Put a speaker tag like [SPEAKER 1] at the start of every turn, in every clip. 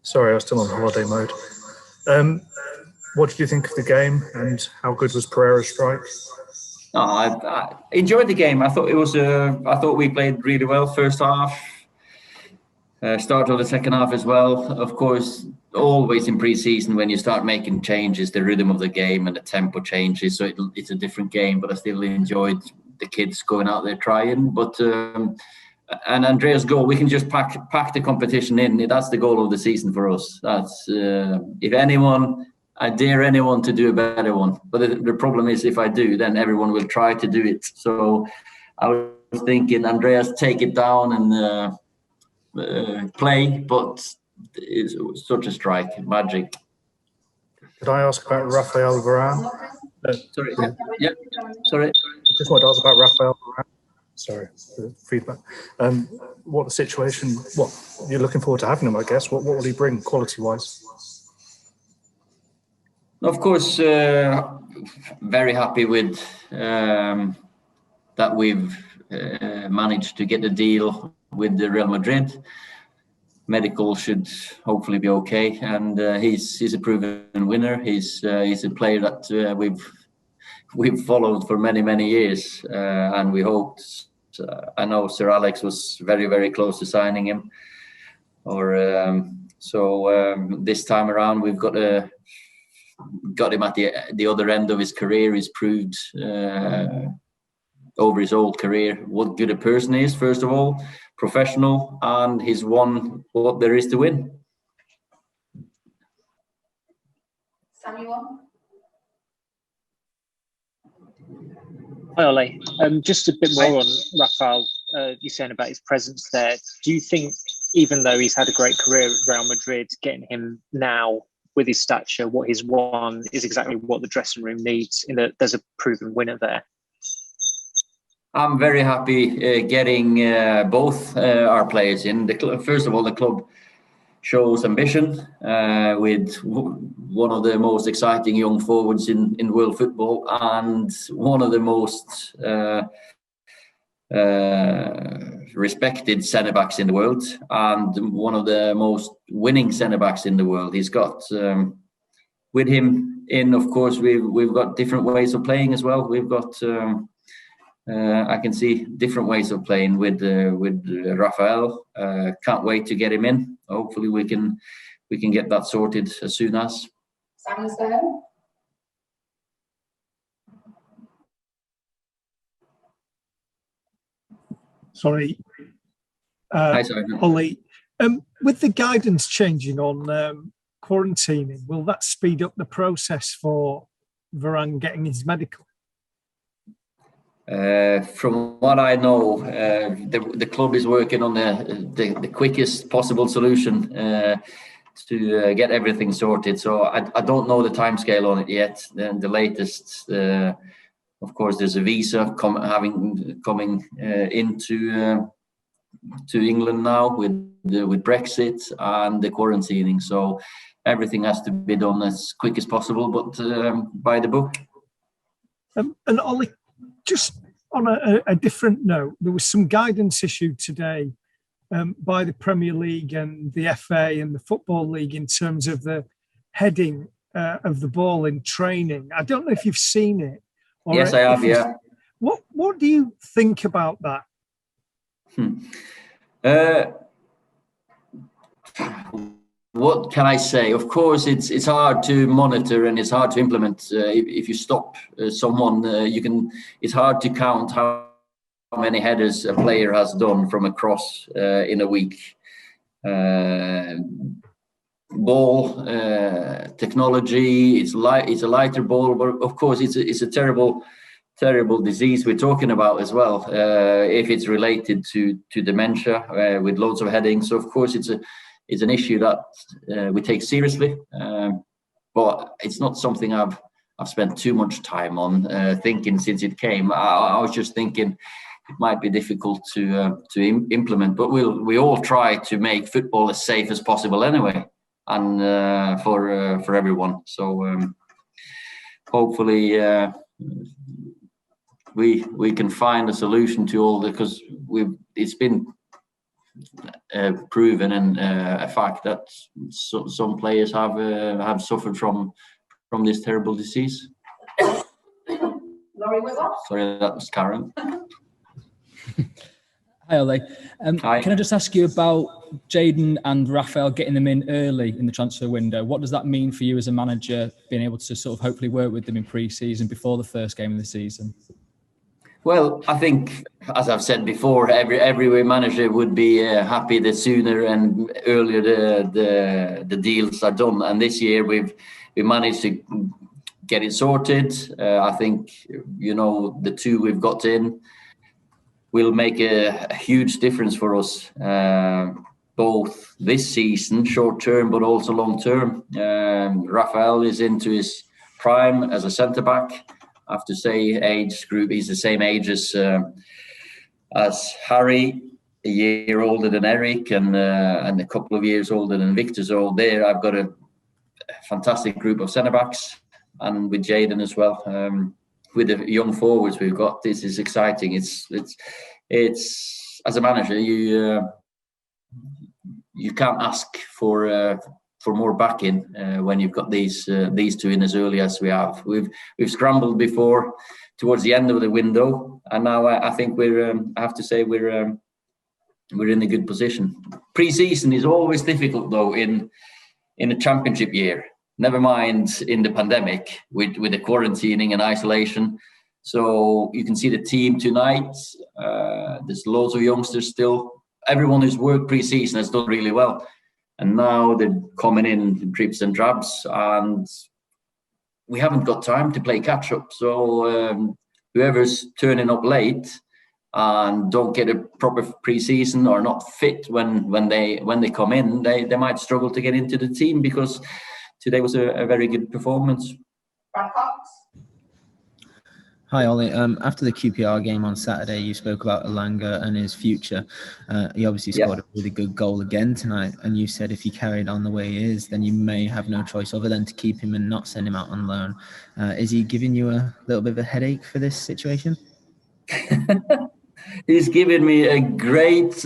[SPEAKER 1] Sorry, I was still on holiday mode. What did you think of the game, and how good was Pereira's strike?
[SPEAKER 2] I enjoyed the game. I thought it was. I thought we played really well first half. Start of the second half as well. Of course, always in pre-season when you start making changes, the rhythm of the game and the tempo changes, so it's a different game. But I still enjoyed the kids going out there trying. But and Andreas' goal, we can just pack the competition in. That's the goal of the season for us. That's if anyone, I dare anyone to do a better one. But the problem is, if I do, then everyone will try to do it. So I was thinking, Andreas, take it down and play. But it's such a strike, magic.
[SPEAKER 1] Could I ask about Rafael Varane?
[SPEAKER 2] Sorry. Yeah. Sorry.
[SPEAKER 1] I just wanted to ask about Rafael Varane. Sorry, the feedback. What the situation? What you're looking forward to having him? I guess. What will he bring quality-wise?
[SPEAKER 2] Of course, very happy with that we've managed to get a deal with the Real Madrid. Medical should hopefully be okay, and he's a proven winner. He's a player that we've followed for many years, and we hoped. I know Sir Alex was very close to signing him, this time around we've got him at the other end of his career. He's proved over his whole career what good a person he is. First of all, professional, and he's won what there is to win.
[SPEAKER 3] Samuel?
[SPEAKER 4] Hi, Ole. Just a bit more on Rafael. You're saying about his presence there. Do you think, even though he's had a great career at Real Madrid, getting him now with his stature, what he's won, is exactly what the dressing room needs? There's a proven winner there.
[SPEAKER 2] I'm very happy getting both our players in. First of all, the club shows ambition with one of the most exciting young forwards in world football, and one of the most respected centre-backs in the world, and one of the most winning centre-backs in the world. He's got with him in, of course, we've got different ways of playing as well. We've got I can see different ways of playing with Rafael. Can't wait to get him in. Hopefully we can get that sorted as soon as.
[SPEAKER 3] Samuel?
[SPEAKER 5] Sorry.
[SPEAKER 2] Hi, sorry.
[SPEAKER 5] Ollie, with the guidance changing on quarantining, will that speed up the process for Varane getting his medical?
[SPEAKER 2] From what I know, the club is working on the quickest possible solution to get everything sorted. So I don't know the timescale on it yet. The latest, of course, there's a visa coming into England now with Brexit and the quarantining. So everything has to be done as quick as possible, but by the book.
[SPEAKER 5] And Ollie, just on a different note, there was some guidance issued today by the Premier League and the FA and the Football League in terms of the heading of the ball in training. I don't know if you've seen it.
[SPEAKER 2] Yes, I have, yeah.
[SPEAKER 5] What do you think about that?
[SPEAKER 2] What can I say? Of course, it's hard to monitor and it's hard to implement. If you stop someone, it's hard to count how many headers a player has done from a cross in a week. Ball technology, it's a lighter ball, but of course it's a terrible disease we're talking about as well. If it's related to dementia with loads of headings, so of course it's an issue that we take seriously, but it's not something I've spent too much time on thinking since it came. I was just thinking it might be difficult to implement, but we all try to make football as safe as possible anyway, and for everyone. So hopefully we can find a solution to all because it's been proven and a fact that some players have suffered from this terrible disease. Sorry, that was Karen.
[SPEAKER 3] Hi, Ole.
[SPEAKER 2] Hi.
[SPEAKER 3] Can I just ask you about Jayden and Raphael getting them in early in the transfer window? What does that mean for you as a manager, being able to sort of hopefully work with them in pre-season before the first game of the season?
[SPEAKER 2] Well, I think, as I've said before, every manager would be happy the sooner and earlier the deals are done. And this year we managed to get it sorted. I think, the two we've got in will make a huge difference for us, both this season, short term, but also long term. Raphael is into his prime as a centre back. I have to say, age group, he's the same age as Harry, a year older than Eric, and a couple of years older than Victor. So there, I've got a fantastic group of centre backs, and with Jayden as well. With the young forwards we've got, this is exciting. It's as a manager, you can't ask for more backing when you've got these two in as early as we have. We've scrambled before towards the end of the window, and now I think I have to say we're in a good position. Pre-season is always difficult though in a championship year. Never mind in the pandemic with the quarantining and isolation. So you can see the team tonight. There's loads of youngsters still. Everyone who's worked pre-season has done really well. And now they're coming in drips and drabs, and we haven't got time to play catch up. So whoever's turning up late and don't get a proper pre-season or not fit when they come in, they might struggle to get into the team, because today was a very good performance.
[SPEAKER 6] Hi, Ole. After the QPR game on Saturday, you spoke about Elanga and his future. He obviously scored a really good goal again tonight, and you said if he carried on the way he is, then you may have no choice other than to keep him and not send him out on loan. Is he giving you a little bit of a headache for this situation?
[SPEAKER 2] He's given me a great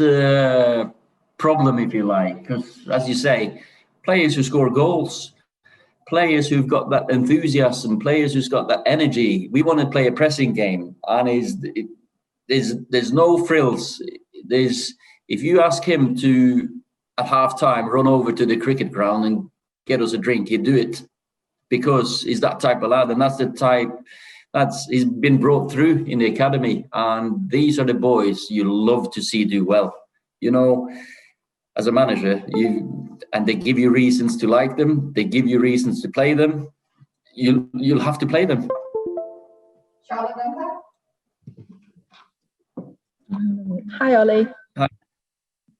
[SPEAKER 2] problem, if you like, because, as you say, players who score goals, players who've got that enthusiasm, players who've got that energy. We want to play a pressing game, and there's no frills. If you ask him to, at half-time, run over to the cricket ground and get us a drink, he'd do it, because he's that type of lad, and that's the type he's been brought through in the academy. And these are the boys you love to see do well. As a manager, and they give you reasons to like them. They give you reasons to play them. You'll have to play them.
[SPEAKER 7] Hi, Ole.
[SPEAKER 2] Hi.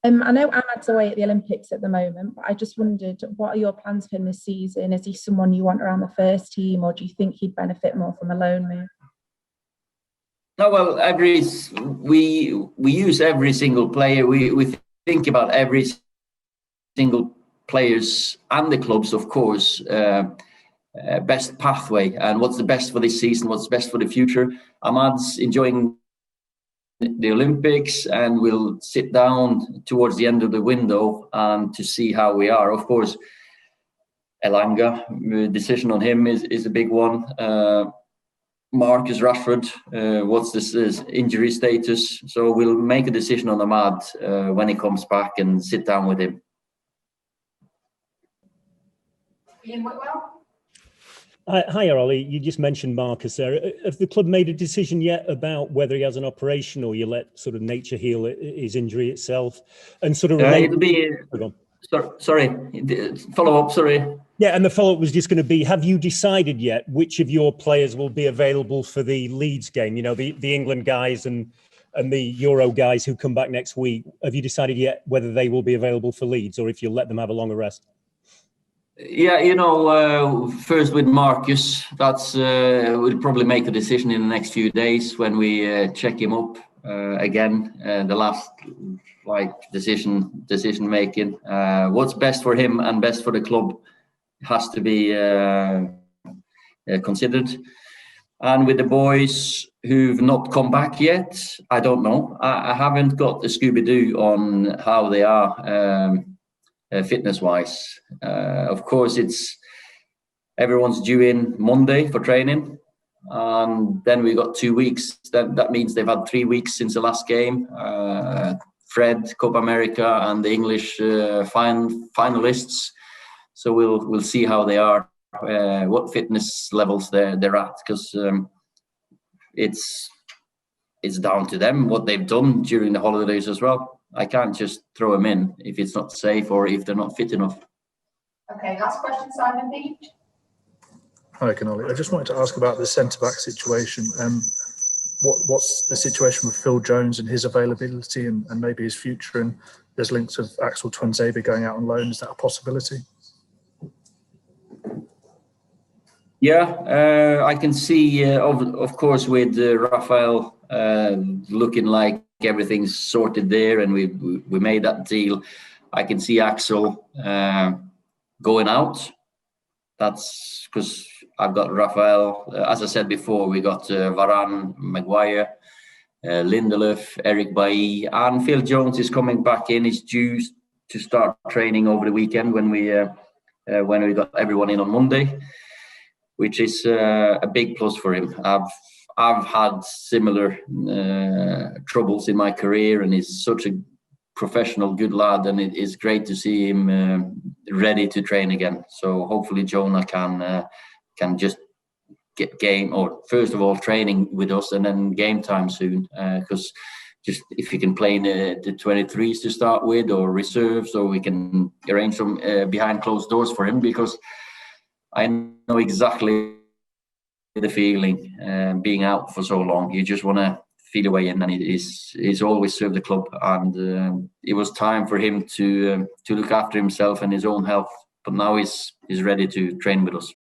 [SPEAKER 7] I know Ahmad's away at the Olympics at the moment, but I just wondered, what are your plans for him this season? Is he someone you want around the first team, or do you think he'd benefit more from a loan move?
[SPEAKER 2] No, well, we use every single player. We think about every single players and the clubs, of course, best pathway and what's the best for this season, what's best for the future. Ahmad's enjoying the Olympics, and we'll sit down towards the end of the window and to see how we are. Of course, Elanga, decision on him is a big one. Marcus Rashford, what's this injury status? So we'll make a decision on Ahmad when he comes back and sit down with him.
[SPEAKER 8] Hi, Ole. You just mentioned Marcus there. Have the club made a decision yet about whether he has an operation, or you let sort of nature heal his injury itself? And sort of
[SPEAKER 2] it'll be. Sorry, follow up. Sorry.
[SPEAKER 8] Yeah, and the follow-up was just going to be, have you decided yet which of your players will be available for the Leeds game? The England guys and the Euro guys who come back next week. Have you decided yet whether they will be available for Leeds, or if you'll let them have a longer rest?
[SPEAKER 2] Yeah, first with Marcus, we'll probably make a decision in the next few days when we check him up again. The last decision making. What's best for him and best for the club has to be considered. And with the boys who've not come back yet, I don't know. I haven't got the Scooby-Doo on how they are fitness-wise. Of course, everyone's due in Monday for training. And then we got 2 weeks. That means they've had 3 weeks since the last game. Fred, Copa America, and the English finalists. So we'll see how they are, what fitness levels they're at, because it's down to them what they've done during the holidays as well. I can't just throw them in if it's not safe or if they're not fit enough.
[SPEAKER 7] Okay, last question, Simon Beach.
[SPEAKER 1] Hi, Ole. I just wanted to ask about the centre-back situation. What's the situation with Phil Jones and his availability and maybe his future? And there's links of Axel Tuanzebe going out on loan. Is that a possibility?
[SPEAKER 2] Yeah, I can see, of course, with Rafael looking like everything's sorted there and we made that deal. I can see Axel going out. That's because I've got Rafael. As I said before, we got Varane, Maguire, Lindelöf, Eric Bailly, and Phil Jones is coming back in. He's due to start training over the weekend when we got everyone in on Monday, which is a big plus for him. I've had similar troubles in my career, and he's such a professional, good lad, and it is great to see him ready to train again. So hopefully Jonah can just get game, or first of all training with us, and then game time soon. Because just if he can play in the 23s to start with, or reserves, or we can arrange some behind closed doors for him, because I know exactly the feeling being out for so long. You just want to feel away in, and he's always served the club, and it was time for him to look after himself and his own health. But now he's ready to train with us.